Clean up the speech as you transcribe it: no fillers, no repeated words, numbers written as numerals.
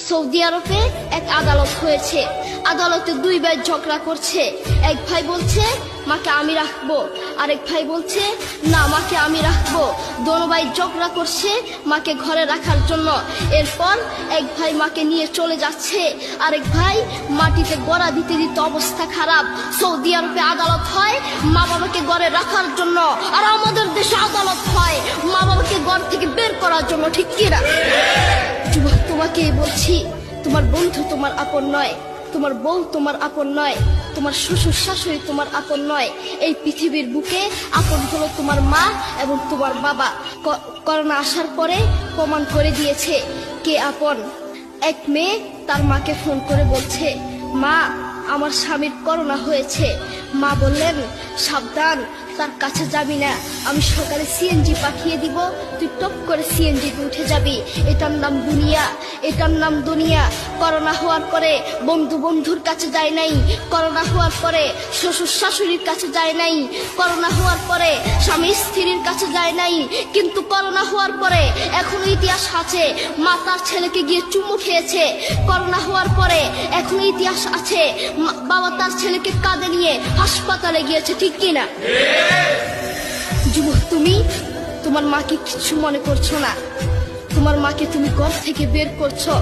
Saudi আরবে এক আদালত হয়েছে। আদালতে দুই ভাই ঝগড়া করছে। এক ভাই বলছে মাকে আমি রাখবো, আরেক ভাই বলছে না মাকে আমি রাখবো। দোনো ভাই ঝগড়া করছে মাকে ঘরে রাখার জন্য। এরপর এক ভাই মাকে নিয়ে চলে যাচ্ছে, আরেক ভাই মাটিতে গড়া দিতে দিতে অবস্থা খারাপ। সৌদি আরবে আদালত হয় মা বাবাকে ঘরে রাখার জন্য, আর আমাদের দেশে আদালত হয় মা বাবাকে ঘর থেকে বের করার জন্য, ঠিক কিনা? যুবক, তোমাকেই বলছি, তোমার বন্ধু তোমার আপন নয়, তোমার বউ তোমার আপন নয়, তোমার শ্বশুর শাশুড়ি তোমার আপন নয়। এই পৃথিবীর বুকে আপন হলো তোমার মা এবং তোমার বাবা। করোনা আসার পরে প্রমাণ করে দিয়েছে কে আপন। এক মেয়ে তার মাকে ফোন করে বলছে, মা আমার স্বামীর করোনা হয়েছে। মা বললেন সাবধান, তার কাছে যাবি না, আমি সকালে সিএনজি পাঠিয়ে দিব, তুই টপ করে সিএনজিতে উঠে যাবি। এটার নাম দুনিয়া, এটার নাম দুনিয়া। করোনা হওয়ার পরে বন্ধু বন্ধুর কাছে যায় নাই, করোনা হওয়ার পরে শ্বশুর শাশুড়ির কাছে যায় নাই, করোনা হওয়ার পরে স্বামী স্ত্রীর কাছে যায় নাই। কিন্তু করোনা হওয়ার পরে এখনো ইতিহাস আছে, মা তার ছেলেকে গিয়ে চুমু খেয়েছে। করোনা হওয়ার পরে এখনো ইতিহাস আছে, বাবা তার ছেলেকে কাঁধে নিয়ে হাসপাতালে গিয়েছে, ঠিক কিনা? যুবক, তুমি তোমার মাকে কিছু মনে করছো না, তোমার মাকে তুমি ঘর থেকে বের করছো।